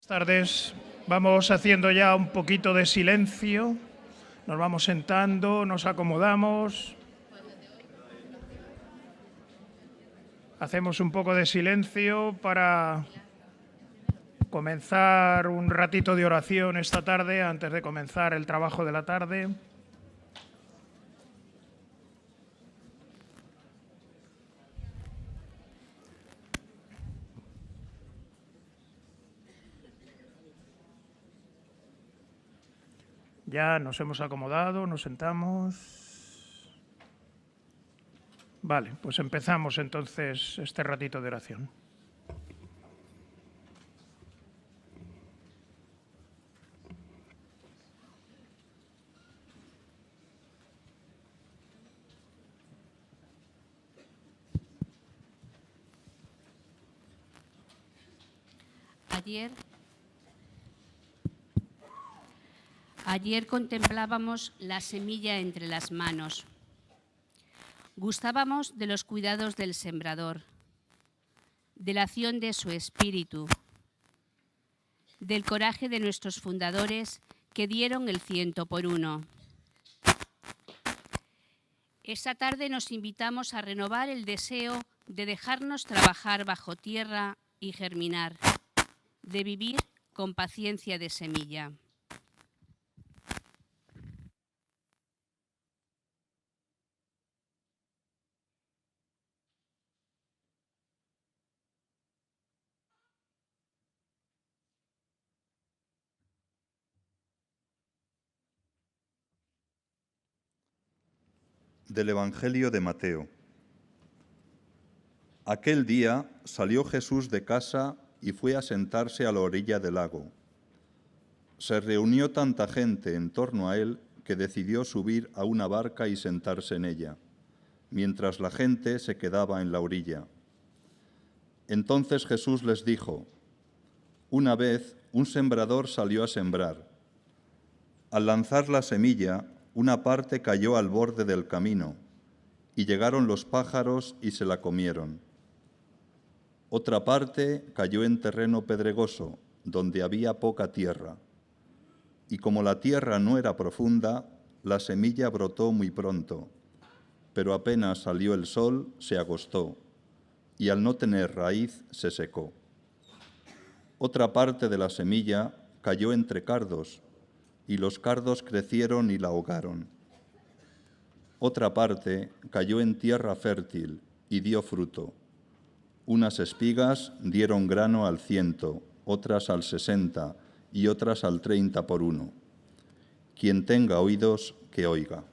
Buenas tardes. Vamos haciendo ya un poquito de silencio. Nos vamos sentando, nos acomodamos. Hacemos un poco de silencio para comenzar un ratito de oración esta tarde, antes de comenzar el trabajo de la tarde. Ya nos hemos acomodado, nos sentamos. Vale, pues empezamos entonces este ratito de oración. Ayer contemplábamos la semilla entre las manos. Gustábamos de los cuidados del sembrador, de la acción de su espíritu, del coraje de nuestros fundadores que dieron el 100 por 1. Esta tarde nos invitamos a renovar el deseo de dejarnos trabajar bajo tierra y germinar, de vivir con paciencia de semilla. Del Evangelio de Mateo. Aquel día salió Jesús de casa y fue a sentarse a la orilla del lago. Se reunió tanta gente en torno a él que decidió subir a una barca y sentarse en ella, mientras la gente se quedaba en la orilla. Entonces Jesús les dijo: una vez un sembrador salió a sembrar. Al lanzar la semilla, una parte cayó al borde del camino, y llegaron los pájaros y se la comieron. Otra parte cayó en terreno pedregoso, donde había poca tierra. Y como la tierra no era profunda, la semilla brotó muy pronto, pero apenas salió el sol, se agostó, y al no tener raíz, se secó. Otra parte de la semilla cayó entre cardos, y los cardos crecieron y la ahogaron. Otra parte cayó en tierra fértil y dio fruto. Unas espigas dieron grano al 100, otras al 60 y otras al 30 por 1. Quien tenga oídos, que oiga.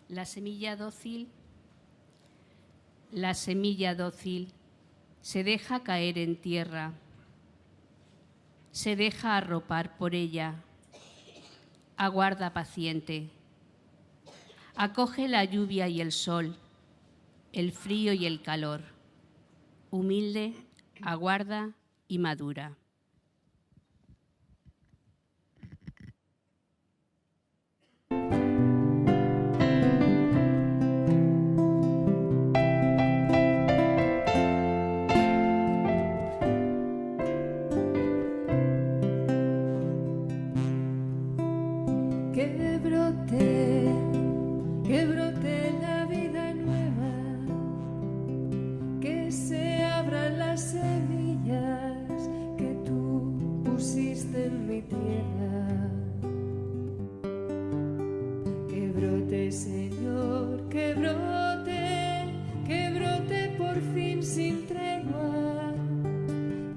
La semilla dócil se deja caer en tierra, se deja arropar por ella, aguarda paciente, acoge la lluvia y el sol, el frío y el calor, humilde, aguarda y madura. Que brote la vida nueva, que se abran las semillas que tú pusiste en mi tierra. Que brote, Señor, que brote por fin sin tregua,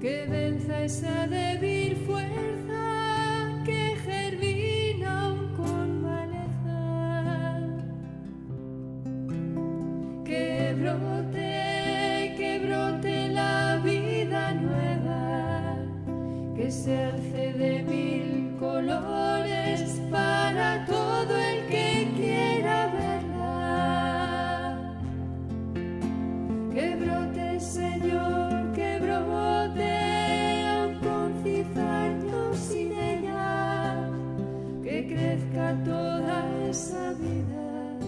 que venza esa débil fuerza. Que brote la vida nueva, que se alce de mí. Señor, que brote aún con cizaños sin ella, que crezca toda esa vida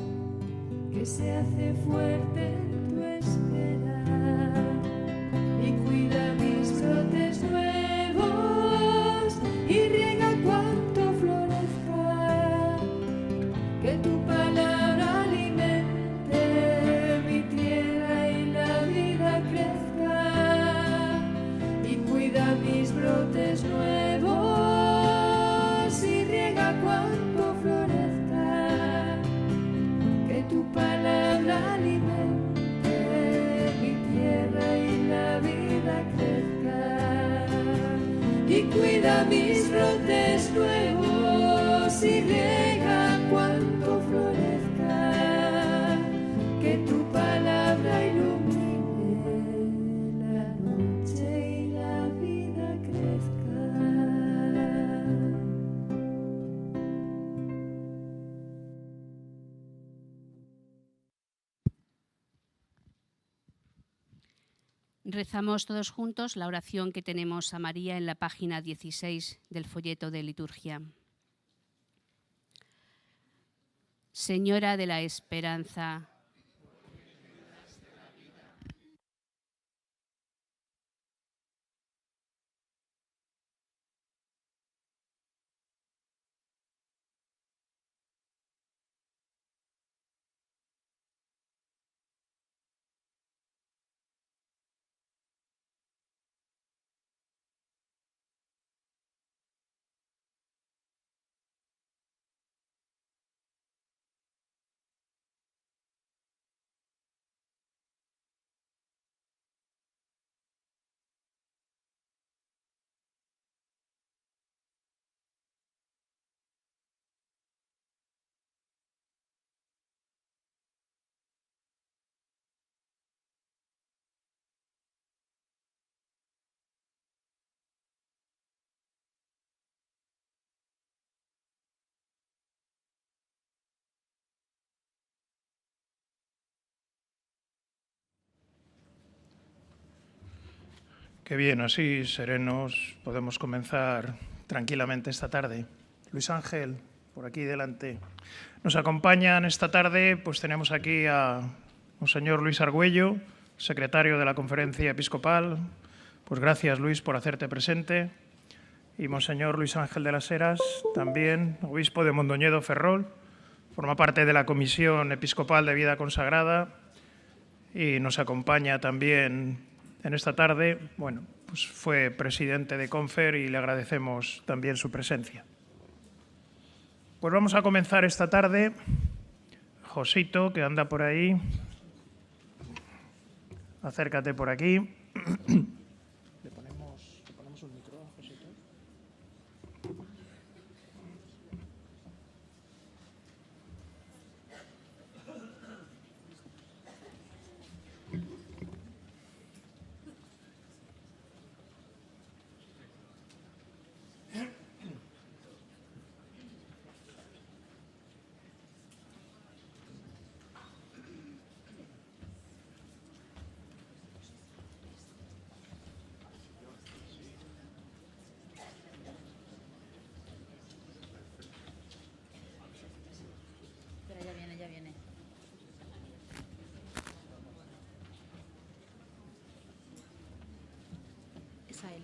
que se hace fuerte en tu espera, y cuida mis brotes nuevos y riega cuanto florezca, que tu palabra alimente mi tierra y la vida crezca, y cuida mis brotes nuevos y riega cuanto florezca, que tu palabra alimente mi tierra y la vida crezca, y cuida mis brotes nuevos y riega cuanto florezca, que tu palabra ilumine la noche y la vida crezca. Rezamos todos juntos la oración que tenemos a María en la página 16 del folleto de liturgia. Señora de la Esperanza, Qué bien, así serenos podemos comenzar tranquilamente esta tarde. Luis Ángel, por aquí delante. Nos acompañan esta tarde, pues tenemos aquí a Monseñor Luis Argüello, secretario de la Conferencia Episcopal. Pues gracias, Luis, por hacerte presente. Y Monseñor Luis Ángel de las Heras, también obispo de Mondoñedo Ferrol, forma parte de la Comisión Episcopal de Vida Consagrada y nos acompaña también en esta tarde. Bueno, pues fue presidente de Confer y le agradecemos también su presencia. Pues vamos a comenzar esta tarde. Josito, que anda por ahí. Acércate por aquí. Le ponemos un micro, Josito. Ya viene. Es a él.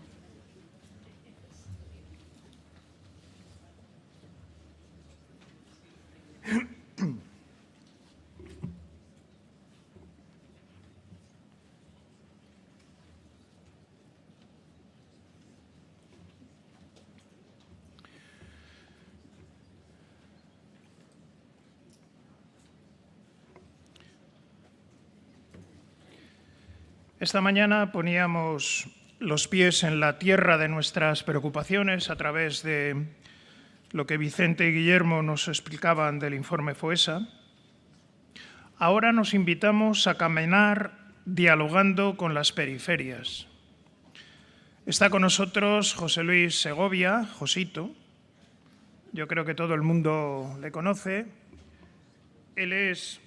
Esta mañana poníamos los pies en la tierra de nuestras preocupaciones a través de lo que Vicente y Guillermo nos explicaban del informe FOESA. Ahora nos invitamos a caminar dialogando con las periferias. Está con nosotros José Luis Segovia, Josito. Yo creo que todo el mundo le conoce. Él es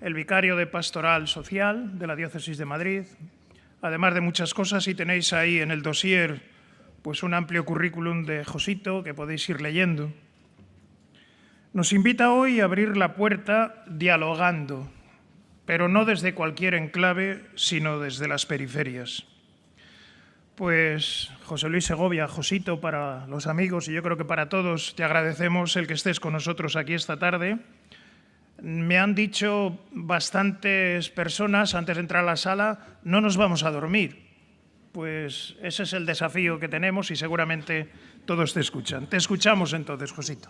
el vicario de Pastoral Social de la Diócesis de Madrid, además de muchas cosas, y tenéis ahí en el dossier pues un amplio currículum de Josito que podéis ir leyendo. Nos invita hoy a abrir la puerta dialogando, pero no desde cualquier enclave, sino desde las periferias. Pues José Luis Segovia, Josito, para los amigos y yo creo que para todos, te agradecemos el que estés con nosotros aquí esta tarde. Me han dicho bastantes personas antes de entrar a la sala, no nos vamos a dormir. Pues ese es el desafío que tenemos y seguramente todos te escuchan. Te escuchamos entonces, Josito.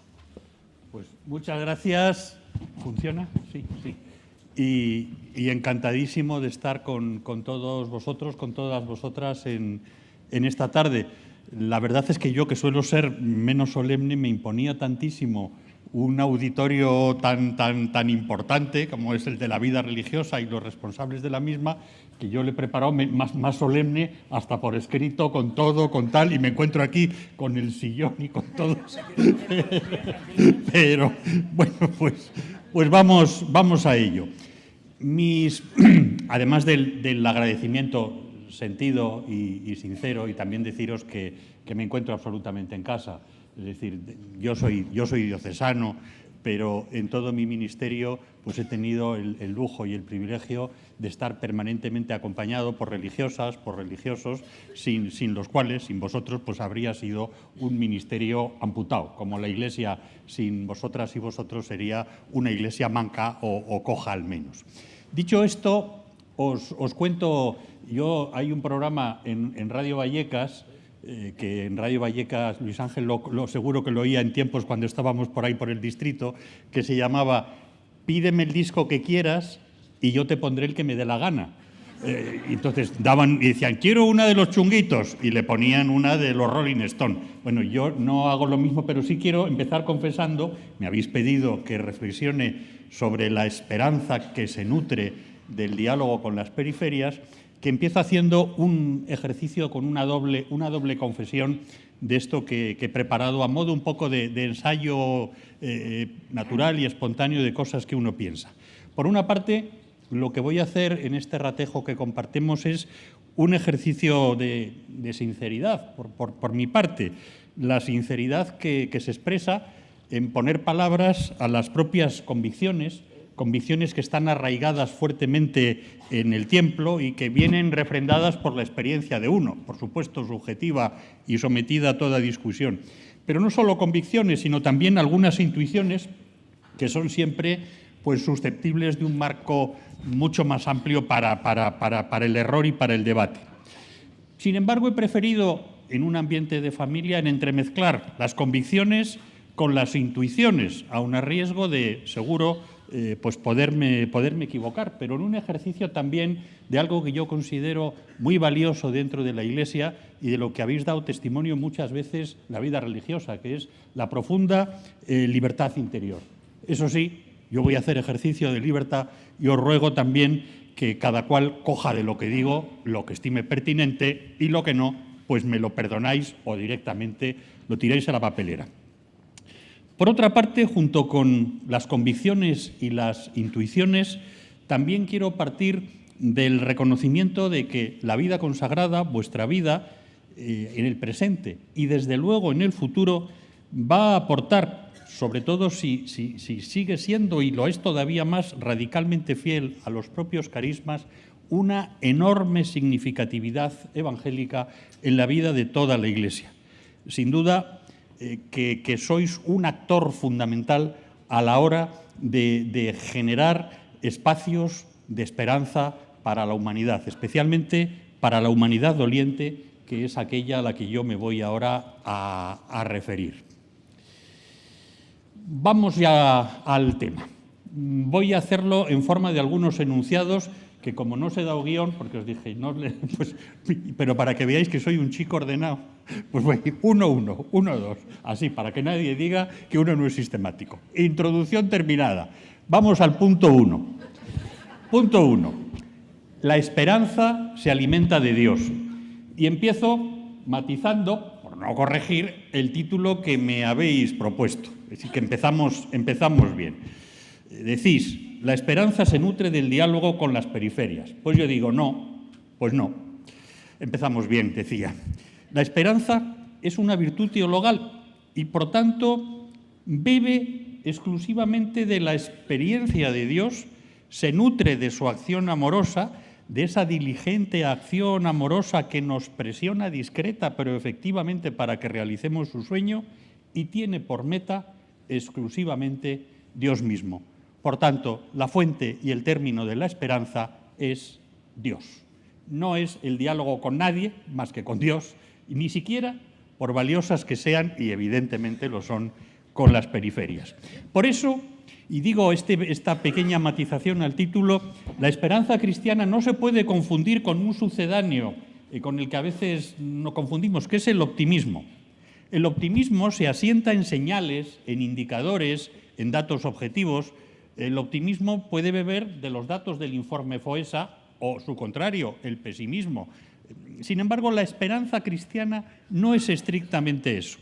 Pues muchas gracias. ¿Funciona? Sí, sí. Y encantadísimo de estar con todos vosotros, con todas vosotras en esta tarde. La verdad es que yo, que suelo ser menos solemne, me imponía tantísimo un auditorio tan importante como es el de la vida religiosa y los responsables de la misma, que yo le he preparado más solemne, hasta por escrito, con todo, con tal, y me encuentro aquí con el sillón y con todo. Pero, bueno, pues vamos a ello. Además del agradecimiento sentido y sincero, y también deciros que me encuentro absolutamente en casa. Es decir, yo soy diocesano, pero en todo mi ministerio pues he tenido el lujo y el privilegio de estar permanentemente acompañado por religiosas, por religiosos, sin los cuales, sin vosotros, pues habría sido un ministerio amputado. Como la Iglesia sin vosotras y vosotros sería una Iglesia manca o coja al menos. Dicho esto, os cuento, hay un programa en Radio Vallecas, que en Radio Vallecas, Luis Ángel seguro que lo oía en tiempos cuando estábamos por ahí por el distrito, que se llamaba Pídeme el disco que quieras y yo te pondré el que me dé la gana. Entonces daban y decían, quiero una de los Chunguitos, y le ponían una de los Rolling Stone. Bueno, yo no hago lo mismo, pero sí quiero empezar confesando, me habéis pedido que reflexione sobre la esperanza que se nutre del diálogo con las periferias, que empiezo haciendo un ejercicio con una doble confesión de esto que he preparado a modo un poco de ensayo natural y espontáneo de cosas que uno piensa. Por una parte, lo que voy a hacer en este ratejo que compartimos es un ejercicio de sinceridad, por mi parte. La sinceridad que se expresa en poner palabras a las propias convicciones que están arraigadas fuertemente en el tiempo y que vienen refrendadas por la experiencia de uno, por supuesto subjetiva y sometida a toda discusión. Pero no solo convicciones, sino también algunas intuiciones que son siempre pues, susceptibles de un marco mucho más amplio para el error y para el debate. Sin embargo, he preferido, en un ambiente de familia, en entremezclar las convicciones con las intuiciones, aun a riesgo de, seguro, pues poderme equivocar, pero en un ejercicio también de algo que yo considero muy valioso dentro de la Iglesia y de lo que habéis dado testimonio muchas veces la vida religiosa, que es la profunda libertad interior. Eso sí, yo voy a hacer ejercicio de libertad y os ruego también que cada cual coja de lo que digo lo que estime pertinente y lo que no, pues me lo perdonáis o directamente lo tiráis a la papelera. Por otra parte, junto con las convicciones y las intuiciones, también quiero partir del reconocimiento de que la vida consagrada, vuestra vida, en el presente y desde luego en el futuro, va a aportar, sobre todo si sigue siendo y lo es todavía más radicalmente fiel a los propios carismas, una enorme significatividad evangélica en la vida de toda la Iglesia. Sin duda, que sois un actor fundamental a la hora de generar espacios de esperanza para la humanidad, especialmente para la humanidad doliente, que es aquella a la que yo me voy ahora a referir. Vamos ya al tema. Voy a hacerlo en forma de algunos enunciados que, como no os he dado guión, porque os dije, pero para que veáis que soy un chico ordenado, pues voy 1, 2, así, para que nadie diga que uno no es sistemático. Introducción terminada. Vamos al punto 1. Punto 1. La esperanza se alimenta de Dios. Y empiezo matizando, por no corregir, el título que me habéis propuesto. Así que empezamos bien. Decís, la esperanza se nutre del diálogo con las periferias. Pues yo digo, no, pues no. Empezamos bien, decía. La esperanza es una virtud teologal y, por tanto, bebe exclusivamente de la experiencia de Dios, se nutre de su acción amorosa, de esa diligente acción amorosa que nos presiona discreta, pero efectivamente para que realicemos su sueño, y tiene por meta exclusivamente Dios mismo. Por tanto, la fuente y el término de la esperanza es Dios. No es el diálogo con nadie más que con Dios, y ni siquiera, por valiosas que sean, y evidentemente lo son, con las periferias. Por eso, y digo esta pequeña matización al título, la esperanza cristiana no se puede confundir con un sucedáneo con el que a veces nos confundimos, que es el optimismo. El optimismo se asienta en señales, en indicadores, en datos objetivos. El optimismo puede beber de los datos del informe FOESA o, su contrario, el pesimismo. Sin embargo, la esperanza cristiana no es estrictamente eso.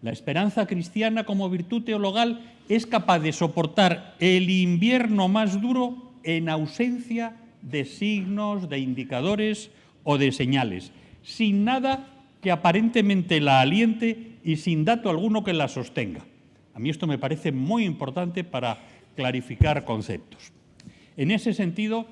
La esperanza cristiana como virtud teologal es capaz de soportar el invierno más duro en ausencia de signos, de indicadores o de señales, sin nada que aparentemente la aliente y sin dato alguno que la sostenga. A mí esto me parece muy importante para clarificar conceptos. En ese sentido,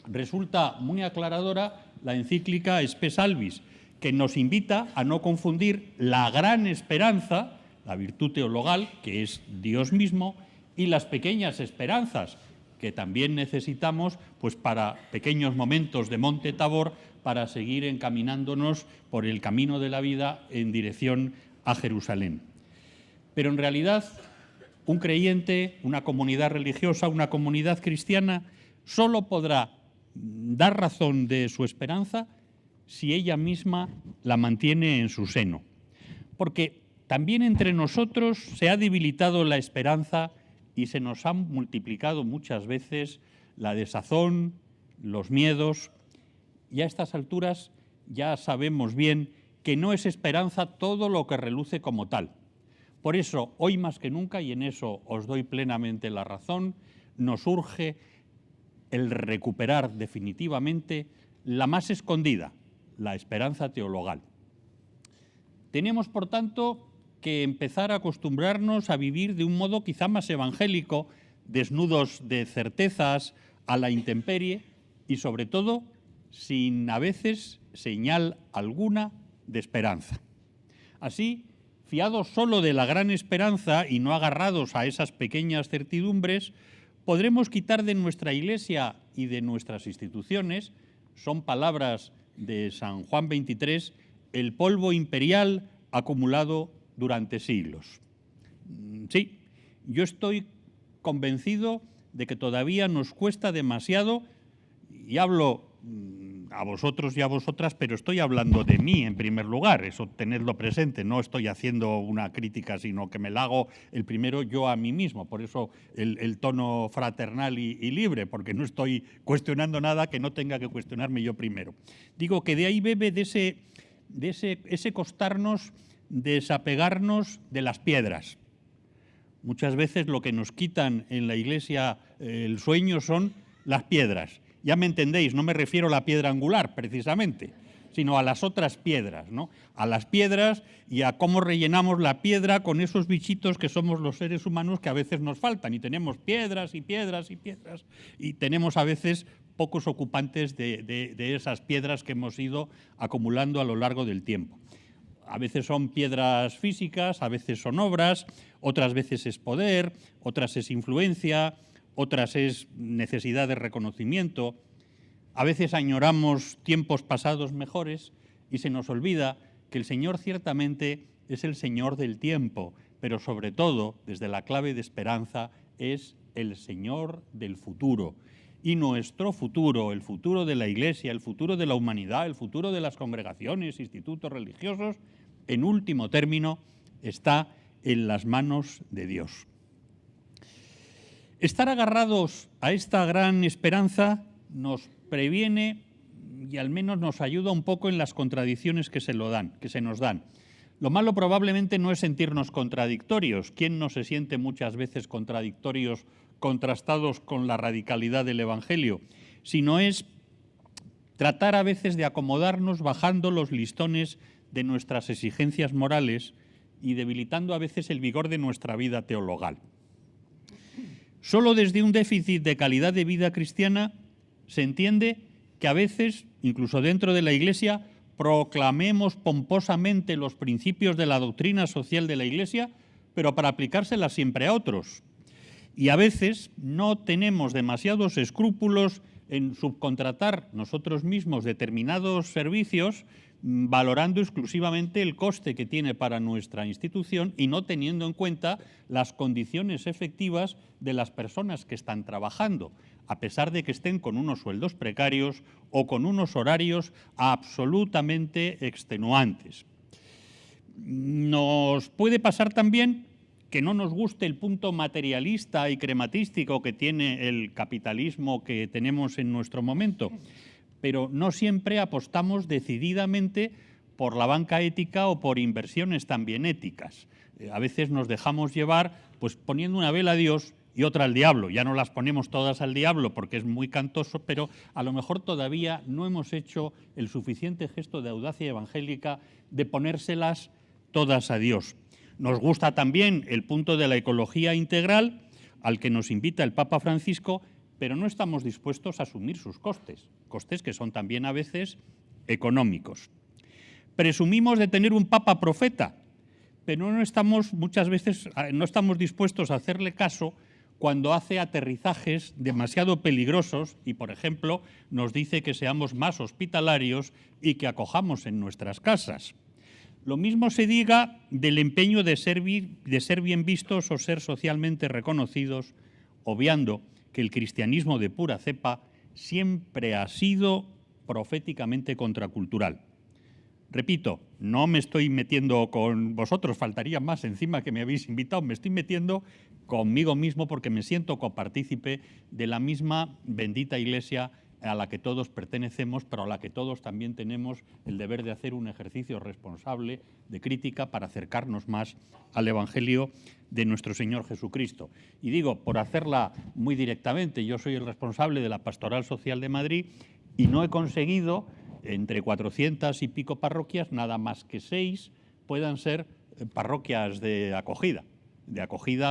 resulta muy aclaradora la encíclica Spe Salvis, que nos invita a no confundir la gran esperanza, la virtud teologal, que es Dios mismo, y las pequeñas esperanzas, que también necesitamos pues, para pequeños momentos de Monte Tabor, para seguir encaminándonos por el camino de la vida en dirección a Jerusalén. Pero en realidad, un creyente, una comunidad religiosa, una comunidad cristiana, solo podrá dar razón de su esperanza si ella misma la mantiene en su seno. Porque también entre nosotros se ha debilitado la esperanza y se nos han multiplicado muchas veces la desazón, los miedos, y a estas alturas ya sabemos bien que no es esperanza todo lo que reluce como tal. Por eso, hoy más que nunca, y en eso os doy plenamente la razón, nos urge el recuperar definitivamente la más escondida, la esperanza teologal. Tenemos, por tanto, que empezar a acostumbrarnos a vivir de un modo quizá más evangélico, desnudos de certezas, a la intemperie y, sobre todo, sin a veces señal alguna de esperanza. Así, fiados solo de la gran esperanza y no agarrados a esas pequeñas certidumbres, podremos quitar de nuestra Iglesia y de nuestras instituciones, son palabras de San Juan 23, el polvo imperial acumulado durante siglos. Sí, yo estoy convencido de que todavía nos cuesta demasiado, y hablo a vosotros y a vosotras, pero estoy hablando de mí en primer lugar, eso tenedlo presente, no estoy haciendo una crítica, sino que me la hago el primero yo a mí mismo, por eso el tono fraternal y libre, porque no estoy cuestionando nada que no tenga que cuestionarme yo primero. Digo que de ahí bebe de ese costarnos desapegarnos de las piedras. Muchas veces lo que nos quitan en la Iglesia el sueño son las piedras. Ya me entendéis, no me refiero a la piedra angular, precisamente, sino a las otras piedras, ¿no? A las piedras y a cómo rellenamos la piedra con esos bichitos que somos los seres humanos que a veces nos faltan. Y tenemos piedras y piedras y piedras. Y tenemos a veces pocos ocupantes de esas piedras que hemos ido acumulando a lo largo del tiempo. A veces son piedras físicas, a veces son obras, otras veces es poder, otras es influencia, otras es necesidad de reconocimiento. A veces añoramos tiempos pasados mejores y se nos olvida que el Señor ciertamente es el Señor del tiempo, pero sobre todo, desde la clave de esperanza, es el Señor del futuro. Y nuestro futuro, el futuro de la Iglesia, el futuro de la humanidad, el futuro de las congregaciones, institutos religiosos, en último término, está en las manos de Dios. Estar agarrados a esta gran esperanza nos previene y al menos nos ayuda un poco en las contradicciones que se nos dan. Lo malo probablemente no es sentirnos contradictorios. ¿Quién no se siente muchas veces contradictorios, contrastados con la radicalidad del Evangelio? Sino es tratar a veces de acomodarnos bajando los listones de nuestras exigencias morales y debilitando a veces el vigor de nuestra vida teologal. Solo desde un déficit de calidad de vida cristiana se entiende que a veces, incluso dentro de la Iglesia, proclamemos pomposamente los principios de la doctrina social de la Iglesia, pero para aplicárselas siempre a otros. Y a veces no tenemos demasiados escrúpulos en subcontratar nosotros mismos determinados servicios, valorando exclusivamente el coste que tiene para nuestra institución y no teniendo en cuenta las condiciones efectivas de las personas que están trabajando, a pesar de que estén con unos sueldos precarios o con unos horarios absolutamente extenuantes. Nos puede pasar también que no nos guste el punto materialista y crematístico que tiene el capitalismo que tenemos en nuestro momento, pero no siempre apostamos decididamente por la banca ética o por inversiones también éticas. A veces nos dejamos llevar pues poniendo una vela a Dios y otra al diablo. Ya no las ponemos todas al diablo porque es muy cantoso, pero a lo mejor todavía no hemos hecho el suficiente gesto de audacia evangélica de ponérselas todas a Dios. Nos gusta también el punto de la ecología integral al que nos invita el Papa Francisco, pero no estamos dispuestos a asumir sus costes, costes que son también a veces económicos. Presumimos de tener un Papa profeta, pero muchas veces no estamos dispuestos a hacerle caso cuando hace aterrizajes demasiado peligrosos y, por ejemplo, nos dice que seamos más hospitalarios y que acojamos en nuestras casas. Lo mismo se diga del empeño de ser bien vistos o ser socialmente reconocidos, obviando que el cristianismo de pura cepa siempre ha sido proféticamente contracultural. Repito, no me estoy metiendo con vosotros, faltaría más encima que me habéis invitado, me estoy metiendo conmigo mismo porque me siento copartícipe de la misma bendita Iglesia a la que todos pertenecemos, pero a la que todos también tenemos el deber de hacer un ejercicio responsable de crítica para acercarnos más al Evangelio de nuestro Señor Jesucristo. Y digo, por hacerla muy directamente, yo soy el responsable de la Pastoral Social de Madrid y no he conseguido, entre 400 y pico parroquias, nada más que 6 puedan ser parroquias de acogida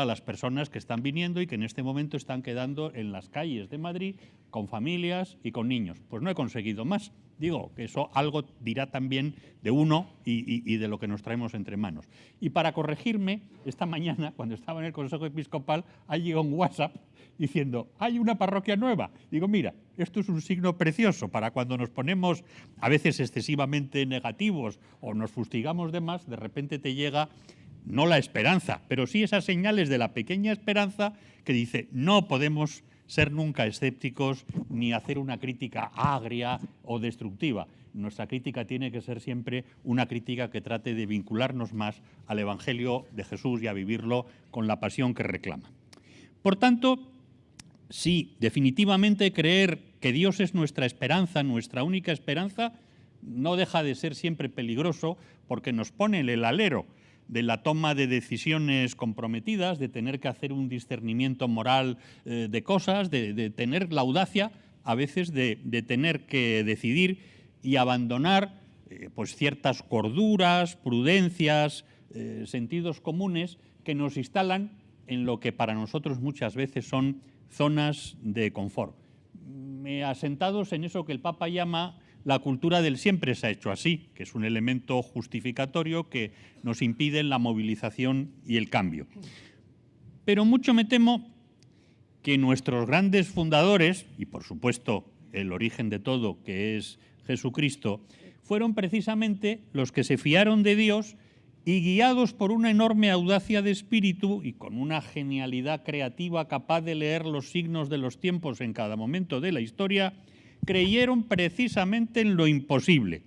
a las personas que están viniendo y que en este momento están quedando en las calles de Madrid con familias y con niños. Pues no he conseguido más. Digo que eso algo dirá también de uno y de lo que nos traemos entre manos. Y para corregirme, esta mañana, cuando estaba en el Consejo Episcopal, ha llegado un WhatsApp diciendo, hay una parroquia nueva. Digo, mira, esto es un signo precioso para cuando nos ponemos a veces excesivamente negativos o nos fustigamos de más, de repente te llega no la esperanza, pero sí esas señales de la pequeña esperanza que dice, no podemos ser nunca escépticos ni hacer una crítica agria o destructiva. Nuestra crítica tiene que ser siempre una crítica que trate de vincularnos más al Evangelio de Jesús y a vivirlo con la pasión que reclama. Por tanto, sí, definitivamente creer que Dios es nuestra esperanza, nuestra única esperanza, no deja de ser siempre peligroso porque nos pone en el alero de la toma de decisiones comprometidas, de tener que hacer un discernimiento moral de cosas, de tener la audacia a veces de tener que decidir y abandonar pues ciertas corduras, prudencias, sentidos comunes que nos instalan en lo que para nosotros muchas veces son zonas de confort. Asentados en eso que el Papa llama la cultura del siempre se ha hecho así, que es un elemento justificatorio que nos impide la movilización y el cambio. Pero mucho me temo que nuestros grandes fundadores, y por supuesto el origen de todo, que es Jesucristo, fueron precisamente los que se fiaron de Dios y guiados por una enorme audacia de espíritu y con una genialidad creativa capaz de leer los signos de los tiempos en cada momento de la historia, creyeron precisamente en lo imposible.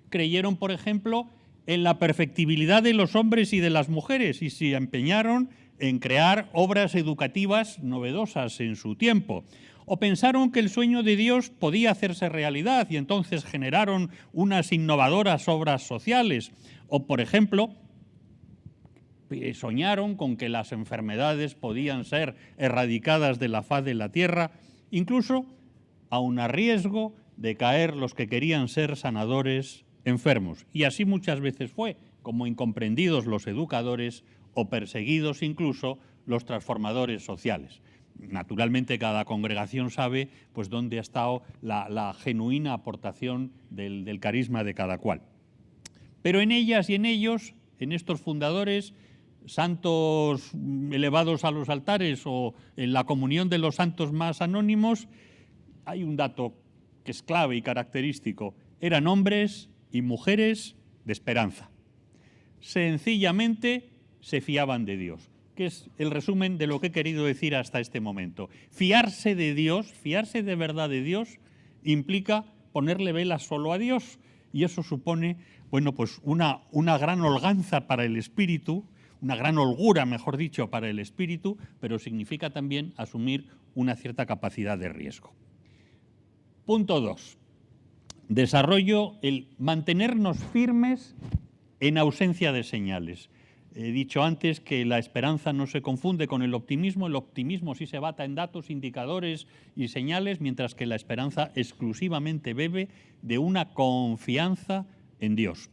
Creyeron, por ejemplo, en la perfectibilidad de los hombres y de las mujeres y se empeñaron en crear obras educativas novedosas en su tiempo. O pensaron que el sueño de Dios podía hacerse realidad y entonces generaron unas innovadoras obras sociales. O, por ejemplo, soñaron con que las enfermedades podían ser erradicadas de la faz de la tierra, incluso aun a riesgo de caer los que querían ser sanadores enfermos. Y así muchas veces fue, como incomprendidos los educadores o perseguidos incluso los transformadores sociales. Naturalmente, cada congregación sabe pues, dónde ha estado la genuina aportación del carisma de cada cual. Pero en ellas y en ellos, en estos fundadores, santos elevados a los altares o en la comunión de los santos más anónimos, hay un dato que es clave y característico. Eran hombres y mujeres de esperanza. Sencillamente se fiaban de Dios, que es el resumen de lo que he querido decir hasta este momento. Fiarse de Dios, fiarse de verdad de Dios, implica ponerle velas solo a Dios, y eso supone, bueno, pues una gran holganza para el espíritu, una gran holgura, mejor dicho, para el espíritu, pero significa también asumir una cierta capacidad de riesgo. Punto 2. Desarrollo el mantenernos firmes en ausencia de señales. He dicho antes que la esperanza no se confunde con el optimismo sí se basa en datos, indicadores y señales, mientras que la esperanza exclusivamente bebe de una confianza en Dios.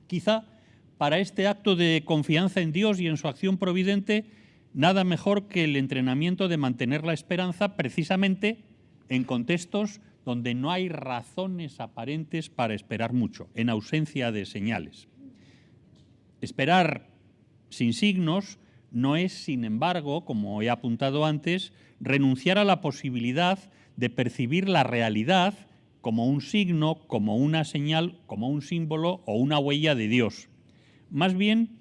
Quizá para este acto de confianza en Dios y en su acción providente, nada mejor que el entrenamiento de mantener la esperanza precisamente en contextos donde no hay razones aparentes para esperar mucho, en ausencia de señales. Esperar sin signos no es, sin embargo, como he apuntado antes, renunciar a la posibilidad de percibir la realidad como un signo, como una señal, como un símbolo o una huella de Dios. Más bien,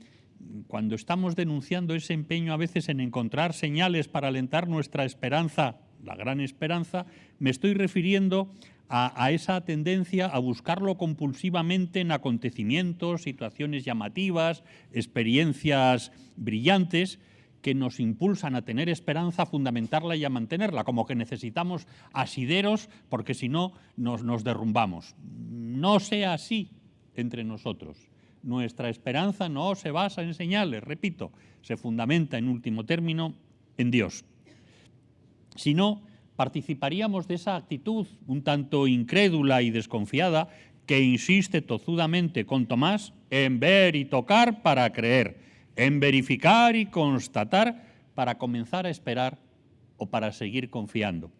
cuando estamos denunciando ese empeño a veces en encontrar señales para alentar nuestra esperanza, la gran esperanza, me estoy refiriendo a esa tendencia a buscarlo compulsivamente en acontecimientos, situaciones llamativas, experiencias brillantes que nos impulsan a tener esperanza, a fundamentarla y a mantenerla, como que necesitamos asideros porque si no nos derrumbamos. No sea así entre nosotros. Nuestra esperanza no se basa en señales, repito, se fundamenta en último término en Dios. Si no, participaríamos de esa actitud un tanto incrédula y desconfiada que insiste tozudamente con Tomás en ver y tocar para creer, en verificar y constatar para comenzar a esperar o para seguir confiando.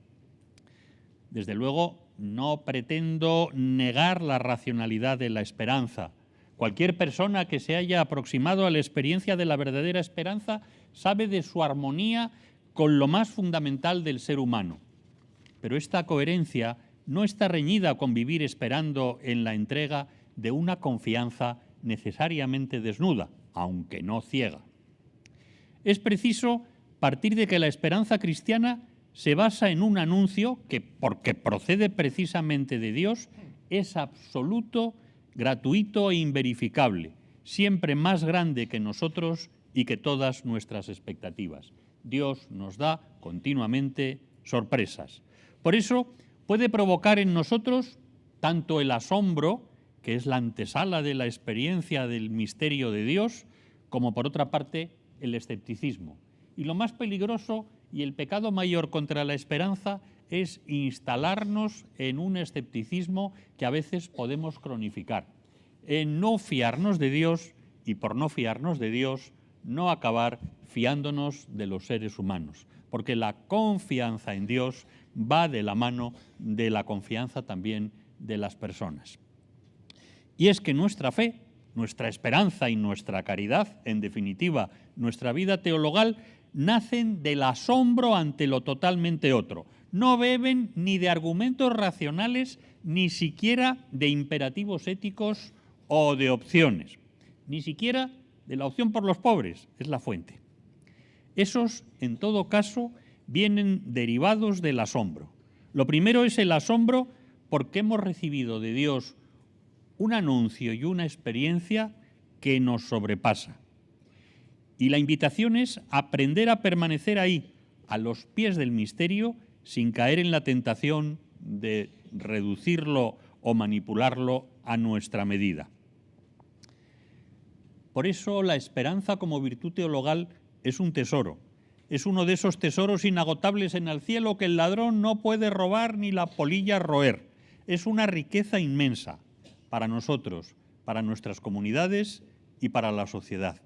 Desde luego, no pretendo negar la racionalidad de la esperanza. Cualquier persona que se haya aproximado a la experiencia de la verdadera esperanza sabe de su armonía con lo más fundamental del ser humano. Pero esta coherencia no está reñida con vivir esperando en la entrega de una confianza necesariamente desnuda, aunque no ciega. Es preciso partir de que la esperanza cristiana se basa en un anuncio que, porque procede precisamente de Dios, es absoluto, gratuito e inverificable, siempre más grande que nosotros y que todas nuestras expectativas. Dios nos da continuamente sorpresas. Por eso puede provocar en nosotros tanto el asombro, que es la antesala de la experiencia del misterio de Dios, como por otra parte el escepticismo. Y lo más peligroso y el pecado mayor contra la esperanza es instalarnos en un escepticismo que a veces podemos cronificar, en no fiarnos de Dios y por no fiarnos de Dios no acabar fiándonos de los seres humanos, porque la confianza en Dios va de la mano de la confianza también de las personas. Y es que nuestra fe, nuestra esperanza y nuestra caridad, en definitiva, nuestra vida teologal, nacen del asombro ante lo totalmente otro. No beben ni de argumentos racionales, ni siquiera de imperativos éticos o de opciones, ni siquiera de la opción por los pobres, es la fuente. Esos, en todo caso, vienen derivados del asombro. Lo primero es el asombro porque hemos recibido de Dios un anuncio y una experiencia que nos sobrepasa. Y la invitación es aprender a permanecer ahí, a los pies del misterio, sin caer en la tentación de reducirlo o manipularlo a nuestra medida. Por eso la esperanza como virtud teologal es un tesoro. Es uno de esos tesoros inagotables en el cielo que el ladrón no puede robar ni la polilla roer. es una riqueza inmensa para nosotros, para nuestras comunidades y para la sociedad.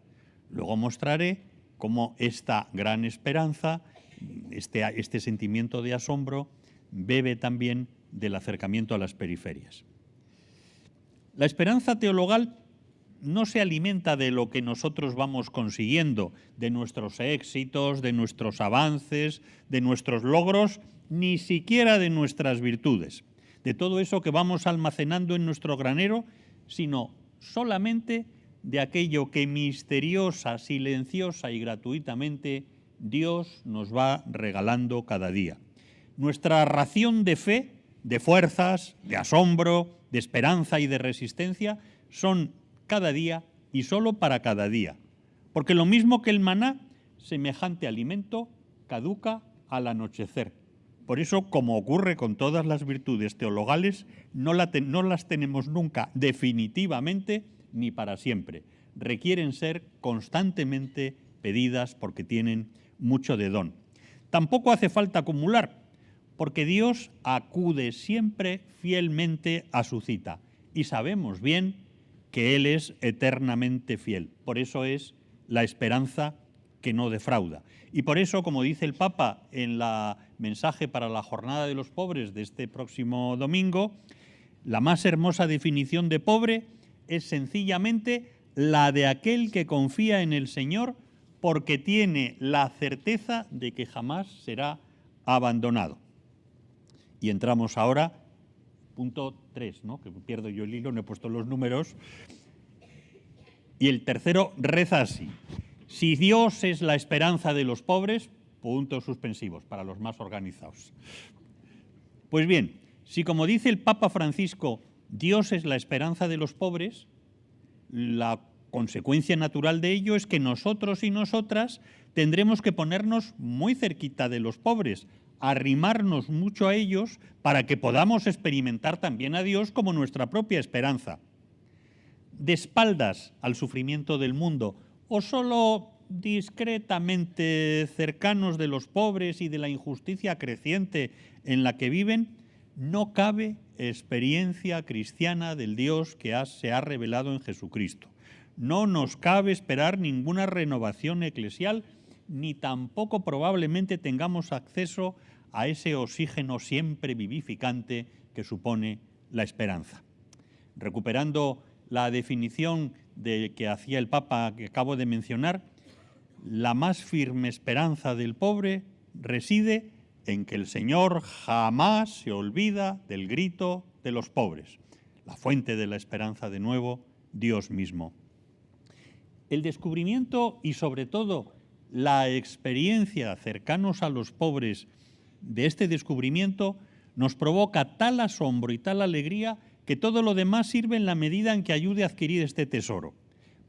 Luego mostraré cómo esta gran esperanza, este sentimiento de asombro, bebe también del acercamiento a las periferias. La esperanza teologal no se alimenta de lo que nosotros vamos consiguiendo, de nuestros éxitos, de nuestros avances, de nuestros logros, ni siquiera de nuestras virtudes, de todo eso que vamos almacenando en nuestro granero, sino solamente de aquello que misteriosa, silenciosa y gratuitamente Dios nos va regalando cada día. Nuestra ración de fe, de fuerzas, de asombro, de esperanza y de resistencia son cada día y solo para cada día. Porque lo mismo que el maná, semejante alimento, caduca al anochecer. Por eso, como ocurre con todas las virtudes teologales, no las tenemos nunca definitivamente ni para siempre. Requieren ser constantemente pedidas porque tienen mucho de don. Tampoco hace falta acumular, porque Dios acude siempre fielmente a su cita y sabemos bien que Él es eternamente fiel. Por eso es la esperanza que no defrauda. Y por eso, como dice el Papa en la mensaje para la Jornada de los Pobres de este próximo domingo, la más hermosa definición de pobre es sencillamente la de aquel que confía en el Señor porque tiene la certeza de que jamás será abandonado. Y entramos ahora, punto 3, ¿no? Que pierdo yo el hilo, no he puesto los números. Y el tercero reza así: si Dios es la esperanza de los pobres, puntos suspensivos para los más organizados. Pues bien, si como dice el Papa Francisco, Dios es la esperanza de los pobres, la consecuencia natural de ello es que nosotros y nosotras tendremos que ponernos muy cerquita de los pobres, arrimarnos mucho a ellos para que podamos experimentar también a Dios como nuestra propia esperanza. De espaldas al sufrimiento del mundo o solo discretamente cercanos de los pobres y de la injusticia creciente en la que viven, no cabe experiencia cristiana del Dios que se ha revelado en Jesucristo. No nos cabe esperar ninguna renovación eclesial, ni tampoco probablemente tengamos acceso a ese oxígeno siempre vivificante que supone la esperanza. Recuperando la definición que hacía el Papa que acabo de mencionar, la más firme esperanza del pobre reside en que el Señor jamás se olvida del grito de los pobres. La fuente de la esperanza, de nuevo, Dios mismo. El descubrimiento y, sobre todo, la experiencia cercanos a los pobres de este descubrimiento nos provoca tal asombro y tal alegría que todo lo demás sirve en la medida en que ayude a adquirir este tesoro.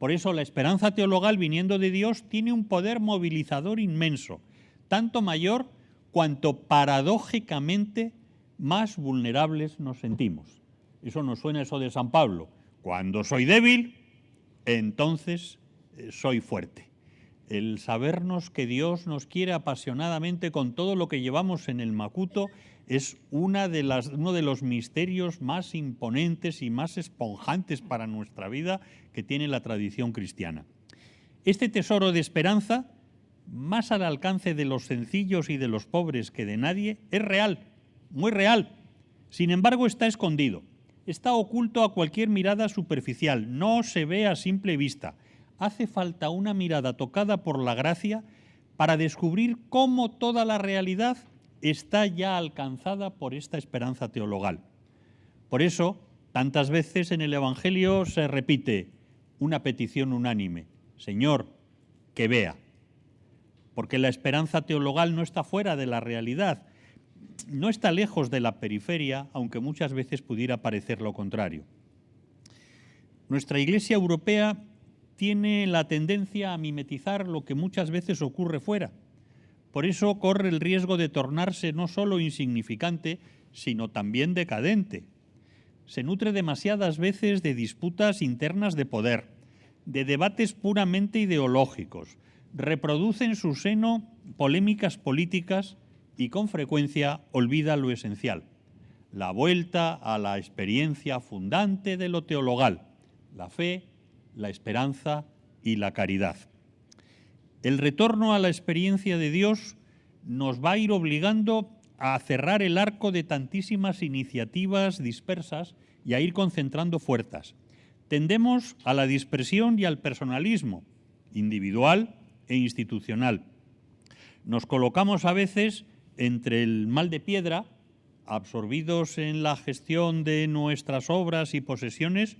Por eso la esperanza teologal viniendo de Dios tiene un poder movilizador inmenso, tanto mayor cuanto paradójicamente más vulnerables nos sentimos. Eso nos suena eso de San Pablo: cuando soy débil, entonces soy fuerte. El sabernos que Dios nos quiere apasionadamente con todo lo que llevamos en el macuto es uno de los misterios más imponentes y más esponjantes para nuestra vida que tiene la tradición cristiana. Este tesoro de esperanza, más al alcance de los sencillos y de los pobres que de nadie, es real, muy real. Sin embargo, está escondido, está oculto a cualquier mirada superficial, no se ve a simple vista. Hace falta una mirada tocada por la gracia para descubrir cómo toda la realidad está ya alcanzada por esta esperanza teologal. Por eso, tantas veces en el Evangelio se repite una petición unánime: Señor, que vea. Porque la esperanza teologal no está fuera de la realidad, no está lejos de la periferia, aunque muchas veces pudiera parecer lo contrario. Nuestra Iglesia europea tiene la tendencia a mimetizar lo que muchas veces ocurre fuera. Por eso corre el riesgo de tornarse no solo insignificante, sino también decadente. Se nutre demasiadas veces de disputas internas de poder, de debates puramente ideológicos, reproduce en su seno polémicas políticas y con frecuencia olvida lo esencial: la vuelta a la experiencia fundante de lo teologal, la fe, la esperanza y la caridad. El retorno a la experiencia de Dios nos va a ir obligando a cerrar el arco de tantísimas iniciativas dispersas y a ir concentrando fuerzas. Tendemos a la dispersión y al personalismo, individual e institucional. Nos colocamos a veces entre el mal de piedra, absorbidos en la gestión de nuestras obras y posesiones,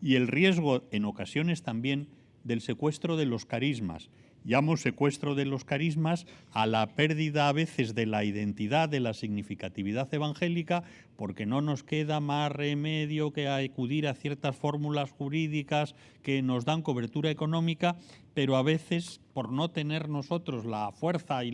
y el riesgo, en ocasiones también, del secuestro de los carismas. Llamo secuestro de los carismas a la pérdida a veces de la identidad, de la significatividad evangélica, porque no nos queda más remedio que acudir a ciertas fórmulas jurídicas que nos dan cobertura económica, pero a veces por no tener nosotros la fuerza y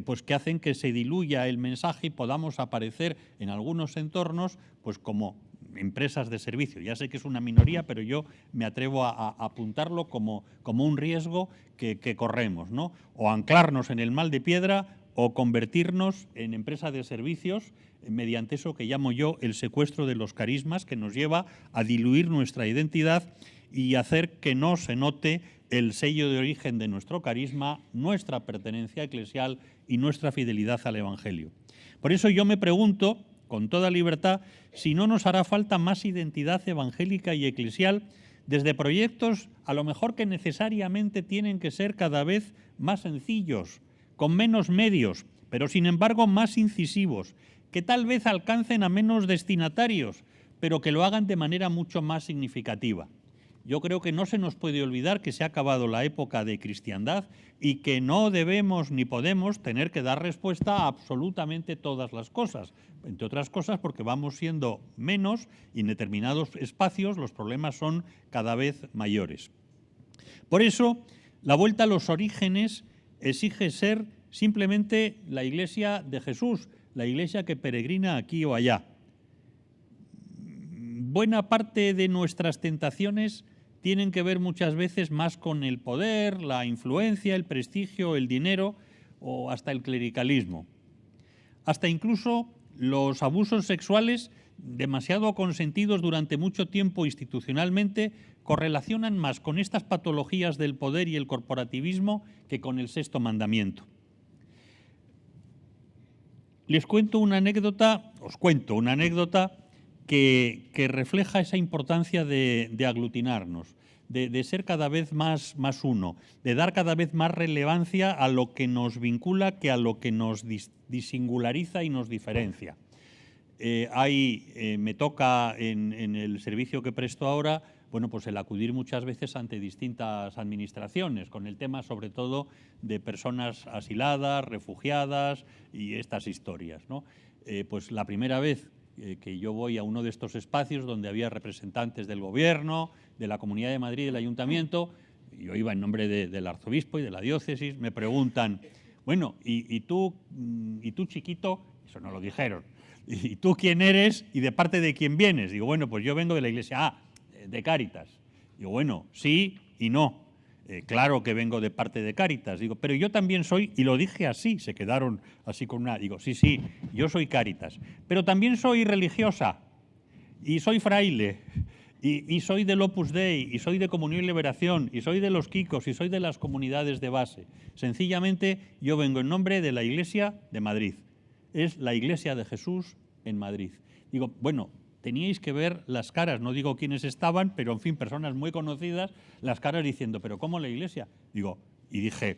pues que hacen que se diluya el mensaje y podamos aparecer en algunos entornos pues como empresas de servicio. Ya sé que es una minoría, pero yo me atrevo a apuntarlo como un riesgo que corremos, ¿no? O anclarnos en el mal de piedra o convertirnos en empresa de servicios mediante eso que llamo yo el secuestro de los carismas, que nos lleva a diluir nuestra identidad y hacer que no se note el sello de origen de nuestro carisma, nuestra pertenencia eclesial y nuestra fidelidad al Evangelio. Por eso yo me pregunto, con toda libertad, si no nos hará falta más identidad evangélica y eclesial desde proyectos a lo mejor que necesariamente tienen que ser cada vez más sencillos, con menos medios, pero sin embargo más incisivos, que tal vez alcancen a menos destinatarios, pero que lo hagan de manera mucho más significativa. Yo creo que no se nos puede olvidar que se ha acabado la época de cristiandad y que no debemos ni podemos tener que dar respuesta a absolutamente todas las cosas, entre otras cosas porque vamos siendo menos y en determinados espacios los problemas son cada vez mayores. Por eso, la vuelta a los orígenes exige ser simplemente la Iglesia de Jesús, la Iglesia que peregrina aquí o allá. Buena parte de nuestras tentaciones tienen que ver muchas veces más con el poder, la influencia, el prestigio, el dinero o hasta el clericalismo. Hasta incluso los abusos sexuales, demasiado consentidos durante mucho tiempo institucionalmente, correlacionan más con estas patologías del poder y el corporativismo que con el sexto mandamiento. Os cuento una anécdota que refleja esa importancia de aglutinarnos, de ser cada vez más uno, de dar cada vez más relevancia a lo que nos vincula que a lo que nos disingulariza y nos diferencia. Me toca en el servicio que presto ahora, bueno, pues el acudir muchas veces ante distintas administraciones, con el tema sobre todo de personas asiladas, refugiadas y estas historias, ¿no? Pues la primera vez que yo voy a uno de estos espacios donde había representantes del Gobierno, de la Comunidad de Madrid y del Ayuntamiento, yo iba en nombre del arzobispo y de la diócesis, me preguntan, bueno, ¿y tú chiquito? Eso no lo dijeron. ¿Y tú quién eres y de parte de quién vienes? Digo, bueno, pues yo vengo de la Iglesia, de Cáritas. Digo, bueno, sí y no. Claro que vengo de parte de Cáritas. Digo, pero yo también soy, y lo dije así, se quedaron así con una... Digo, sí, yo soy Cáritas, pero también soy religiosa, y soy fraile, y soy del Opus Dei, y soy de Comunión y Liberación, y soy de los Kikos, y soy de las comunidades de base. Sencillamente, yo vengo en nombre de la Iglesia de Madrid. Es la Iglesia de Jesús en Madrid. Digo, bueno, teníais que ver las caras, no digo quiénes estaban, pero en fin, personas muy conocidas, las caras diciendo, ¿pero cómo la Iglesia? Digo, y dije,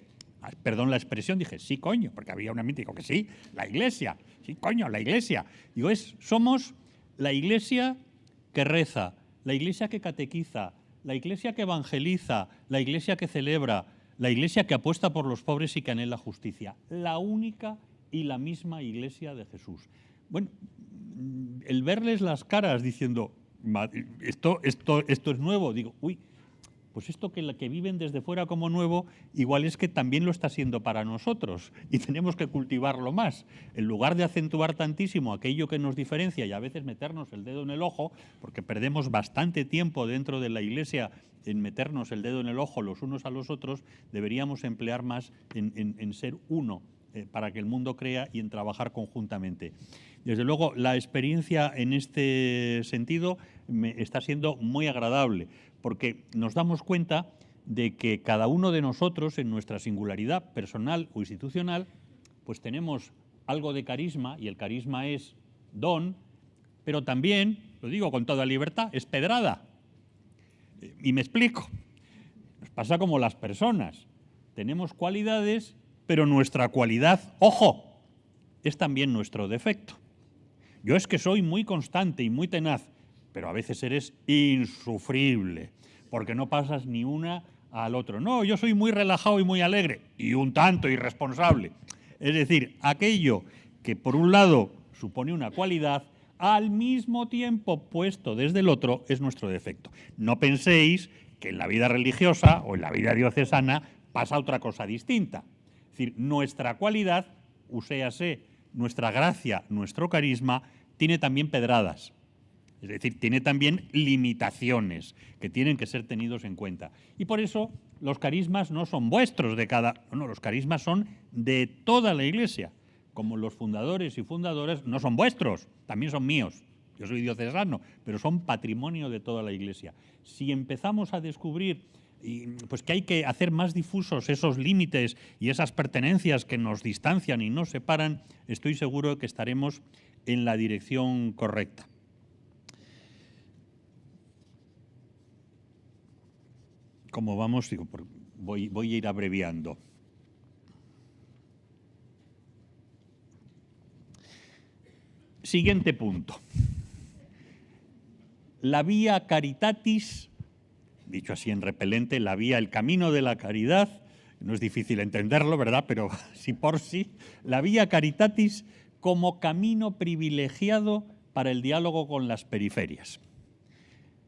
perdón la expresión, dije, sí, coño, porque había una mente, digo que sí, la Iglesia, sí, coño, la Iglesia. Digo, somos la Iglesia que reza, la Iglesia que catequiza, la Iglesia que evangeliza, la Iglesia que celebra, la Iglesia que apuesta por los pobres y que anhela justicia. La única y la misma Iglesia de Jesús. Bueno, el verles las caras diciendo, esto es nuevo, digo, uy, pues esto que viven desde fuera como nuevo, igual es que también lo está siendo para nosotros y tenemos que cultivarlo más. En lugar de acentuar tantísimo aquello que nos diferencia y a veces meternos el dedo en el ojo, porque perdemos bastante tiempo dentro de la Iglesia en meternos el dedo en el ojo los unos a los otros, deberíamos emplear más en ser uno para que el mundo crea y en trabajar conjuntamente. Desde luego, la experiencia en este sentido está siendo muy agradable, porque nos damos cuenta de que cada uno de nosotros, en nuestra singularidad personal o institucional, pues tenemos algo de carisma, y el carisma es don, pero también, lo digo con toda libertad, es pedrada. Y me explico. Nos pasa como las personas. Tenemos cualidades, pero nuestra cualidad, ojo, es también nuestro defecto. Yo es que soy muy constante y muy tenaz, pero a veces eres insufrible, porque no pasas ni una al otro. No, yo soy muy relajado y muy alegre, y un tanto irresponsable. Es decir, aquello que por un lado supone una cualidad, al mismo tiempo puesto desde el otro, es nuestro defecto. No penséis que en la vida religiosa o en la vida diocesana pasa otra cosa distinta. Es decir, nuestra cualidad, uséase, nuestra gracia, nuestro carisma, tiene también pedradas. Es decir, tiene también limitaciones que tienen que ser tenidos en cuenta. Y por eso los carismas no son vuestros de cada... No, los carismas son de toda la Iglesia. Como los fundadores y fundadoras no son vuestros, también son míos. Yo soy diocesano, pero son patrimonio de toda la Iglesia. Si empezamos a descubrir pues que hay que hacer más difusos esos límites y esas pertenencias que nos distancian y nos separan, estoy seguro de que estaremos en la dirección correcta. Como vamos, digo, voy a ir abreviando. Siguiente punto. La vía caritatis, dicho así en repelente, la vía, el camino de la caridad, no es difícil entenderlo, ¿verdad? Pero sí por sí, la vía caritatis como camino privilegiado para el diálogo con las periferias.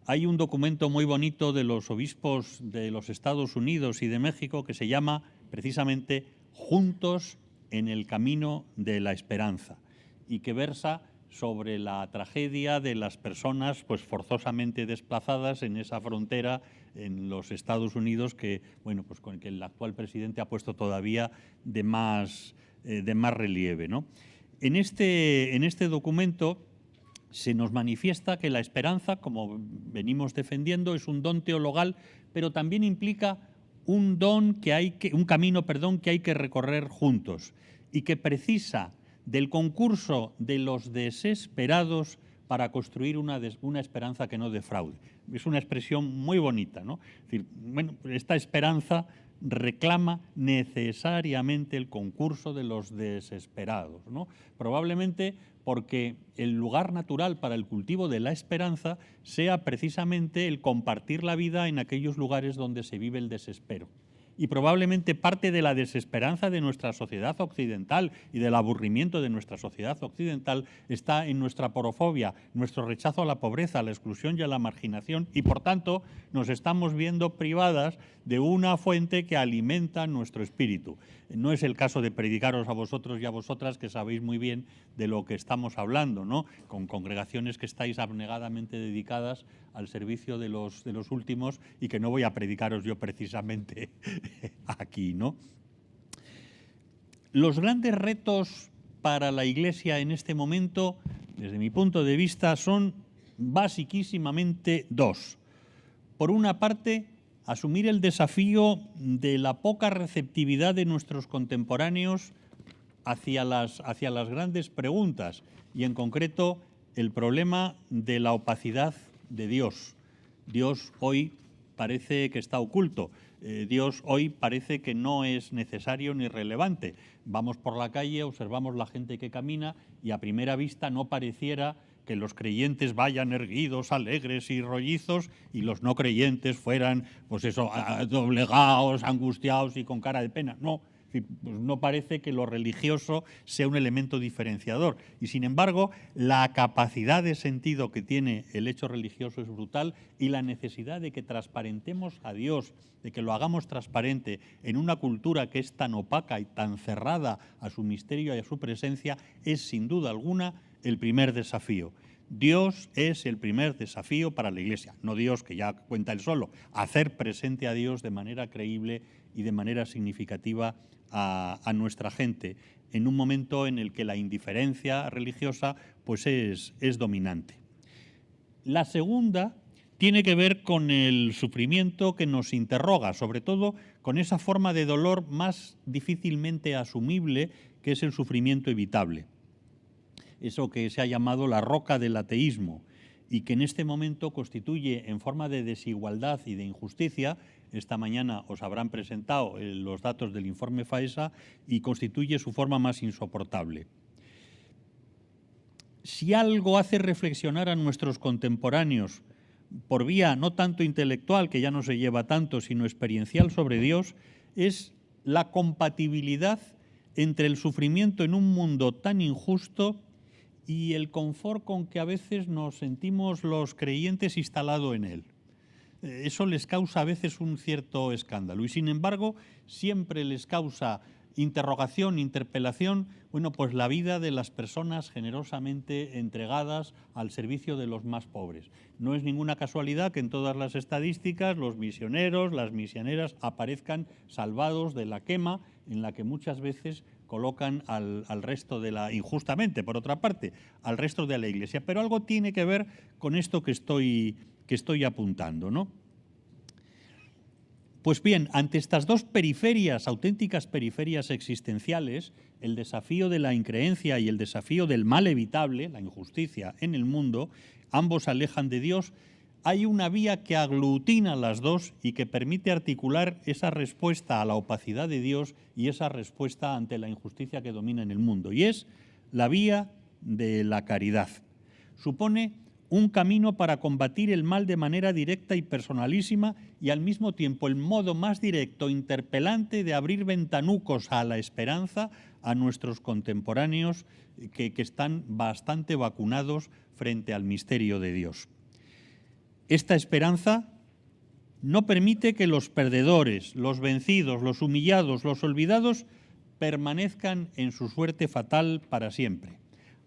Hay un documento muy bonito de los obispos de los Estados Unidos y de México que se llama precisamente Juntos en el camino de la esperanza, y que versa sobre la tragedia de las personas pues forzosamente desplazadas en esa frontera en los Estados Unidos que, bueno, pues con el que el actual presidente ha puesto todavía de más relieve, ¿no? En este documento se nos manifiesta que la esperanza, como venimos defendiendo, es un don teologal, pero también implica un camino que hay que recorrer juntos y que precisa del concurso de los desesperados para construir una esperanza que no defraude. Es una expresión muy bonita, ¿no? Es decir, bueno, esta esperanza reclama necesariamente el concurso de los desesperados, ¿no? Probablemente porque el lugar natural para el cultivo de la esperanza sea precisamente el compartir la vida en aquellos lugares donde se vive el desespero. Y probablemente parte de la desesperanza de nuestra sociedad occidental y del aburrimiento de nuestra sociedad occidental está en nuestra porofobia, nuestro rechazo a la pobreza, a la exclusión y a la marginación, y por tanto nos estamos viendo privadas de una fuente que alimenta nuestro espíritu. No es el caso de predicaros a vosotros y a vosotras, que sabéis muy bien de lo que estamos hablando, ¿no? Con congregaciones que estáis abnegadamente dedicadas al servicio de los últimos, y que no voy a predicaros yo precisamente aquí, ¿no? Los grandes retos para la Iglesia en este momento, desde mi punto de vista, son basiquísimamente dos. Por una parte, asumir el desafío de la poca receptividad de nuestros contemporáneos hacia las grandes preguntas, y en concreto el problema de la opacidad de Dios. Dios hoy parece que está oculto. Dios hoy parece que no es necesario ni relevante. Vamos por la calle, observamos la gente que camina y a primera vista no pareciera que los creyentes vayan erguidos, alegres y rollizos, y los no creyentes fueran, pues eso, doblegados, angustiados y con cara de pena. No, pues no parece que lo religioso sea un elemento diferenciador. Y sin embargo, la capacidad de sentido que tiene el hecho religioso es brutal, y la necesidad de que transparentemos a Dios, de que lo hagamos transparente en una cultura que es tan opaca y tan cerrada a su misterio y a su presencia, es sin duda alguna el primer desafío. Dios es el primer desafío para la Iglesia, no Dios que ya cuenta él solo, hacer presente a Dios de manera creíble y de manera significativa a nuestra gente, en un momento en el que la indiferencia religiosa pues es dominante. La segunda tiene que ver con el sufrimiento que nos interroga, sobre todo con esa forma de dolor más difícilmente asumible, que es el sufrimiento evitable. Eso que se ha llamado la roca del ateísmo y que en este momento constituye en forma de desigualdad y de injusticia. Esta mañana os habrán presentado los datos del informe FAESA y constituye su forma más insoportable. Si algo hace reflexionar a nuestros contemporáneos por vía no tanto intelectual, que ya no se lleva tanto, sino experiencial sobre Dios, es la compatibilidad entre el sufrimiento en un mundo tan injusto y el confort con que a veces nos sentimos los creyentes instalados en él. Eso les causa a veces un cierto escándalo y, sin embargo, siempre les causa interrogación, interpelación, bueno, pues la vida de las personas generosamente entregadas al servicio de los más pobres. No es ninguna casualidad que en todas las estadísticas los misioneros, las misioneras aparezcan salvados de la quema en la que muchas veces colocan al resto de la, injustamente por otra parte, al resto de la Iglesia. Pero algo tiene que ver con esto que estoy apuntando, ¿no? Pues bien, ante estas dos periferias, auténticas periferias existenciales, el desafío de la increencia y el desafío del mal evitable, la injusticia en el mundo, ambos alejan de Dios. Hay una vía que aglutina las dos y que permite articular esa respuesta a la opacidad de Dios y esa respuesta ante la injusticia que domina en el mundo, y es la vía de la caridad. Supone un camino para combatir el mal de manera directa y personalísima y al mismo tiempo el modo más directo, interpelante de abrir ventanucos a la esperanza a nuestros contemporáneos que están bastante vacunados frente al misterio de Dios. Esta esperanza no permite que los perdedores, los vencidos, los humillados, los olvidados permanezcan en su suerte fatal para siempre.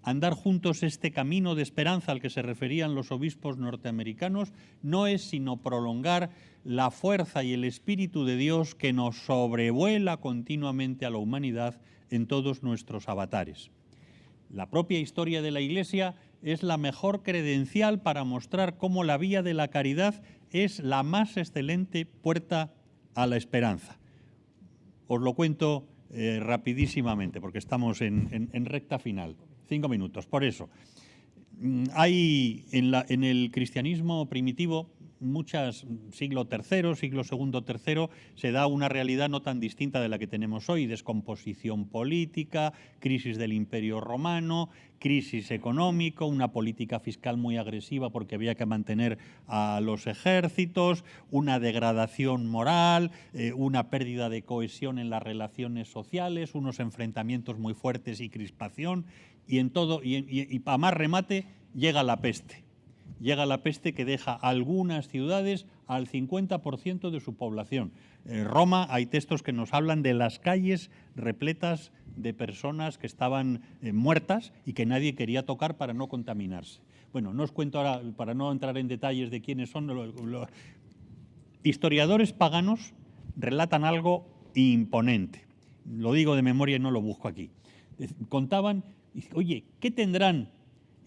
Andar juntos este camino de esperanza al que se referían los obispos norteamericanos no es sino prolongar la fuerza y el espíritu de Dios que nos sobrevuela continuamente a la humanidad en todos nuestros avatares. La propia historia de la Iglesia es la mejor credencial para mostrar cómo la vía de la caridad es la más excelente puerta a la esperanza. Os lo cuento rapidísimamente porque estamos en recta final. 5 minutos. Por eso, hay en el cristianismo primitivo, siglo III, siglo II, III, se da una realidad no tan distinta de la que tenemos hoy: descomposición política, crisis del Imperio Romano, crisis económica, una política fiscal muy agresiva porque había que mantener a los ejércitos, una degradación moral, una pérdida de cohesión en las relaciones sociales, unos enfrentamientos muy fuertes y crispación. Y para más remate llega la peste. Llega la peste que deja algunas ciudades al 50% de su población. En Roma hay textos que nos hablan de las calles repletas de personas que estaban muertas y que nadie quería tocar para no contaminarse. Bueno, no os cuento ahora, para no entrar en detalles de quiénes son. Historiadores paganos relatan algo imponente. Lo digo de memoria y no lo busco aquí. Contaban, oye, ¿qué tendrán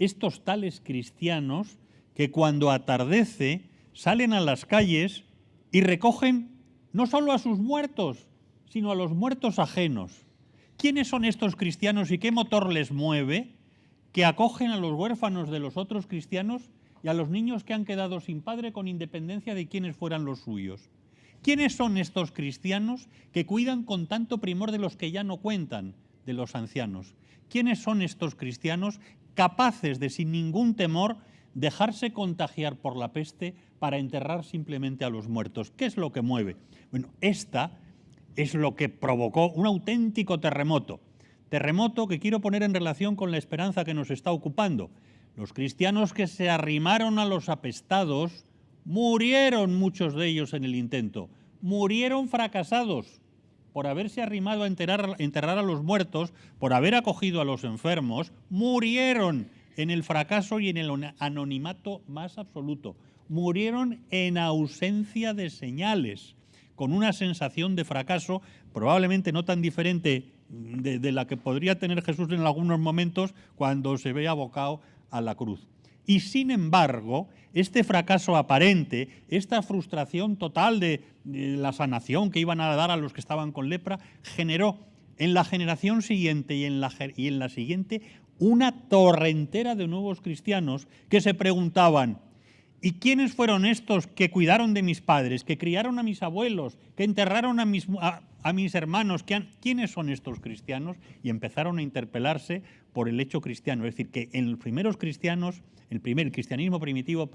estos tales cristianos que cuando atardece salen a las calles y recogen no solo a sus muertos, sino a los muertos ajenos? ¿Quiénes son estos cristianos y qué motor les mueve que acogen a los huérfanos de los otros cristianos y a los niños que han quedado sin padre con independencia de quiénes fueran los suyos? ¿Quiénes son estos cristianos que cuidan con tanto primor de los que ya no cuentan, de los ancianos? ¿Quiénes son estos cristianos capaces de, sin ningún temor, dejarse contagiar por la peste para enterrar simplemente a los muertos? ¿Qué es lo que mueve? Bueno, esta es lo que provocó un auténtico terremoto. Terremoto que quiero poner en relación con la esperanza que nos está ocupando. Los cristianos que se arrimaron a los apestados murieron, muchos de ellos en el intento. Murieron fracasados por haberse arrimado a enterrar a los muertos, por haber acogido a los enfermos. Murieron en el fracaso y en el anonimato más absoluto. Murieron en ausencia de señales, con una sensación de fracaso probablemente no tan diferente de la que podría tener Jesús en algunos momentos cuando se ve abocado a la cruz. Y sin embargo, este fracaso aparente, esta frustración total de la sanación que iban a dar a los que estaban con lepra, generó en la generación siguiente y en la siguiente una torrentera de nuevos cristianos que se preguntaban: ¿y quiénes fueron estos que cuidaron de mis padres, que criaron a mis abuelos, que enterraron a mis hermanos? ¿Quiénes son estos cristianos? Y empezaron a interpelarse por el hecho cristiano. Es decir, que en los primeros cristianos, el cristianismo primitivo,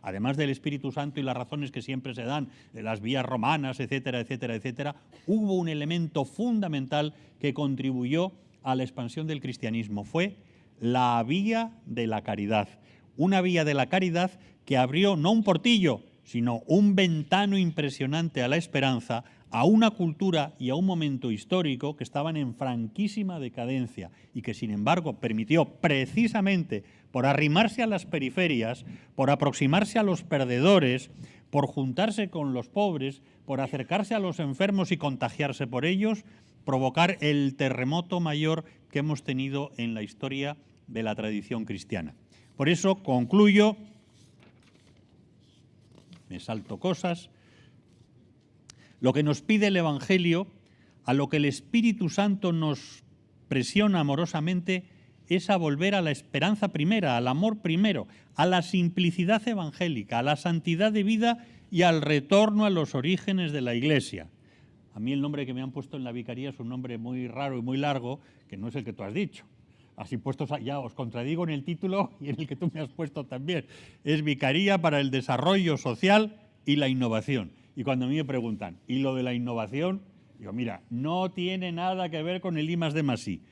además del Espíritu Santo y las razones que siempre se dan, de las vías romanas, etcétera, etcétera, etcétera, hubo un elemento fundamental que contribuyó a la expansión del cristianismo. Fue la vía de la caridad. Una vía de la caridad que abrió no un portillo, sino un ventano impresionante a la esperanza, a una cultura y a un momento histórico que estaban en franquísima decadencia y que, sin embargo, permitió precisamente por arrimarse a las periferias, por aproximarse a los perdedores, por juntarse con los pobres, por acercarse a los enfermos y contagiarse por ellos, provocar el terremoto mayor que hemos tenido en la historia de la tradición cristiana. Por eso concluyo, me salto cosas, lo que nos pide el Evangelio, a lo que el Espíritu Santo nos presiona amorosamente, es a volver a la esperanza primera, al amor primero, a la simplicidad evangélica, a la santidad de vida y al retorno a los orígenes de la Iglesia. A mí el nombre que me han puesto en la vicaría es un nombre muy raro y muy largo, que no es el que tú has dicho. Así puestos, ya os contradigo en el título y en el que tú me has puesto también. Es Vicaría para el Desarrollo Social y la Innovación. Y cuando a mí me preguntan, ¿y lo de la innovación? Digo, mira, no tiene nada que ver con el I+D+I.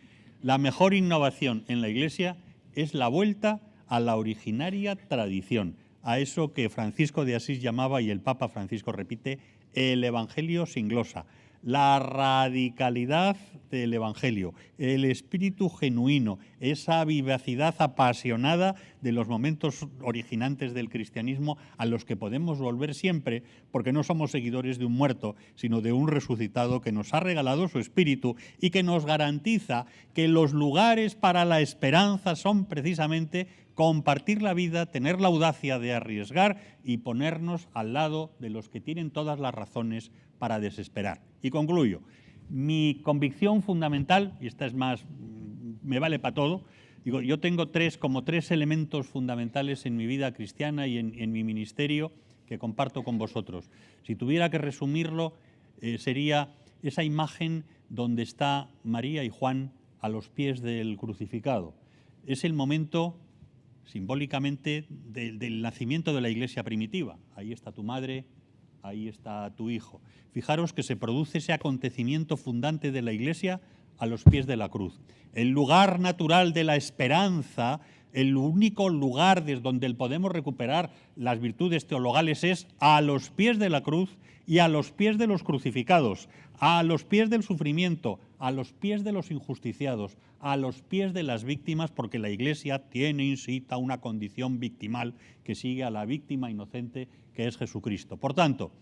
La mejor innovación en la Iglesia es la vuelta a la originaria tradición, a eso que Francisco de Asís llamaba, y el Papa Francisco repite, el Evangelio sin glosa. La radicalidad del Evangelio, el espíritu genuino, esa vivacidad apasionada de los momentos originantes del cristianismo a los que podemos volver siempre, porque no somos seguidores de un muerto, sino de un resucitado que nos ha regalado su espíritu y que nos garantiza que los lugares para la esperanza son precisamente compartir la vida, tener la audacia de arriesgar y ponernos al lado de los que tienen todas las razones para desesperar. Y concluyo. Mi convicción fundamental, y esta es más, me vale para todo, digo, yo tengo tres elementos fundamentales en mi vida cristiana y en mi ministerio que comparto con vosotros. Si tuviera que resumirlo, sería esa imagen donde está María y Juan a los pies del crucificado. Es el momento, simbólicamente, del nacimiento de la Iglesia primitiva. Ahí está tu madre, ahí está tu hijo. Fijaros que se produce ese acontecimiento fundante de la Iglesia a los pies de la cruz. El lugar natural de la esperanza, el único lugar desde donde podemos recuperar las virtudes teologales es a los pies de la cruz y a los pies de los crucificados, a los pies del sufrimiento, a los pies de los injusticiados, a los pies de las víctimas, porque la Iglesia tiene incita una condición victimal que sigue a la víctima inocente que es Jesucristo. Por tanto,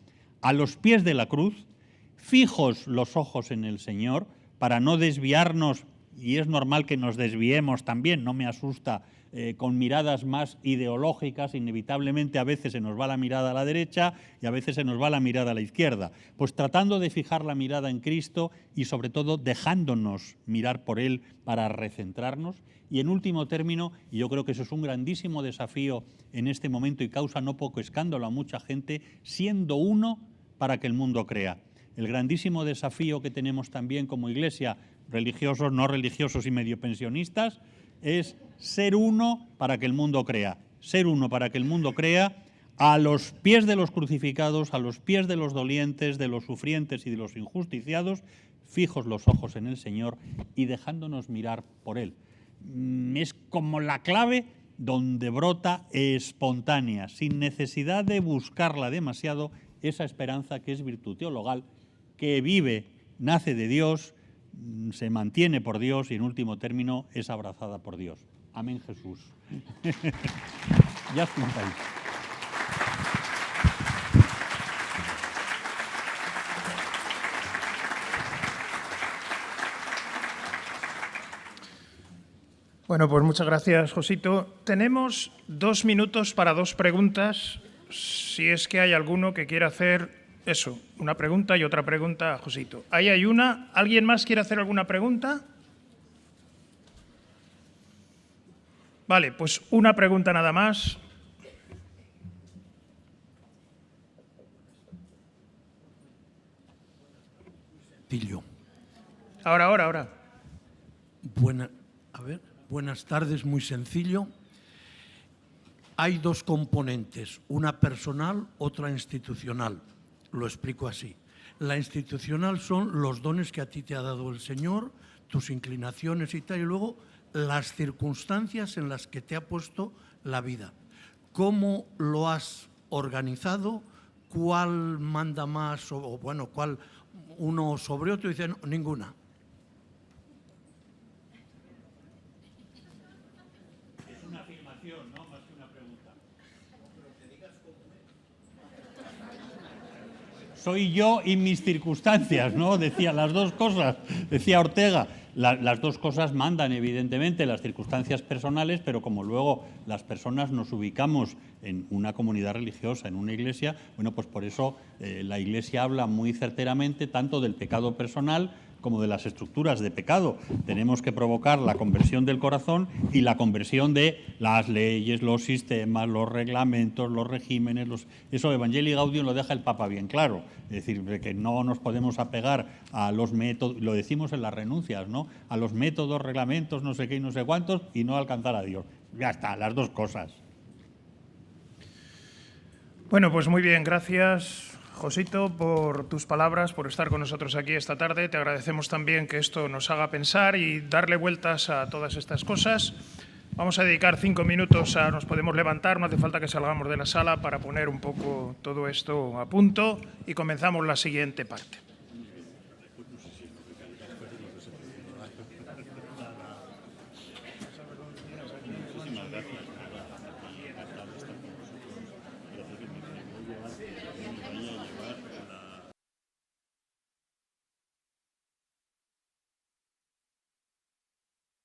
a los pies de la cruz, fijos los ojos en el Señor, para no desviarnos, y es normal que nos desviemos también, no me asusta, con miradas más ideológicas, inevitablemente a veces se nos va la mirada a la derecha y a veces se nos va la mirada a la izquierda. Pues tratando de fijar la mirada en Cristo y sobre todo dejándonos mirar por Él para recentrarnos. Y en último término, y yo creo que eso es un grandísimo desafío en este momento y causa no poco escándalo a mucha gente, siendo uno para que el mundo crea. El grandísimo desafío que tenemos también como Iglesia, religiosos, no religiosos y medio pensionistas, es ser uno para que el mundo crea. Ser uno para que el mundo crea a los pies de los crucificados, a los pies de los dolientes, de los sufrientes y de los injusticiados, fijos los ojos en el Señor y dejándonos mirar por Él. Es como la clave donde brota espontánea, sin necesidad de buscarla demasiado, esa esperanza que es virtud teologal, que vive, nace de Dios, se mantiene por Dios y en último término es abrazada por Dios. Amén, Jesús. Ya estamos ahí. Bueno, pues muchas gracias, Josito. Tenemos 2 minutos para 2 preguntas, si es que hay alguno que quiera hacer eso, una pregunta y otra pregunta a Josito. Ahí hay una. ¿Alguien más quiere hacer alguna pregunta? Vale, pues una pregunta nada más. Tillo. Ahora. Buenas tardes, muy sencillo. Hay 2 componentes, una personal, otra institucional. Lo explico así. La institucional son los dones que a ti te ha dado el Señor, tus inclinaciones y tal, y luego las circunstancias en las que te ha puesto la vida. ¿Cómo lo has organizado? ¿Cuál manda más? O bueno, ¿cuál uno sobre otro? Y dice, no, ninguna. Es una afirmación, ¿no? Más que una pregunta. Soy yo y mis circunstancias, ¿no? Decía las 2 cosas, decía Ortega. Las 2 cosas mandan, evidentemente, las circunstancias personales, pero como luego las personas nos ubicamos en una comunidad religiosa, en una iglesia, bueno, pues por eso la Iglesia habla muy certeramente tanto del pecado personal como de las estructuras de pecado. Tenemos que provocar la conversión del corazón y la conversión de las leyes, los sistemas, los reglamentos, los regímenes. Eso Evangelii Gaudium lo deja el Papa bien claro. Es decir, que no nos podemos apegar a los métodos, lo decimos en las renuncias, ¿no? A los métodos, reglamentos, no sé qué y no sé cuántos, y no alcanzar a Dios. Ya está, las 2 cosas. Bueno, pues muy bien, gracias, Josito, por tus palabras, por estar con nosotros aquí esta tarde. Te agradecemos también que esto nos haga pensar y darle vueltas a todas estas cosas. Vamos a dedicar 5 minutos nos podemos levantar, no hace falta que salgamos de la sala para poner un poco todo esto a punto y comenzamos la siguiente parte.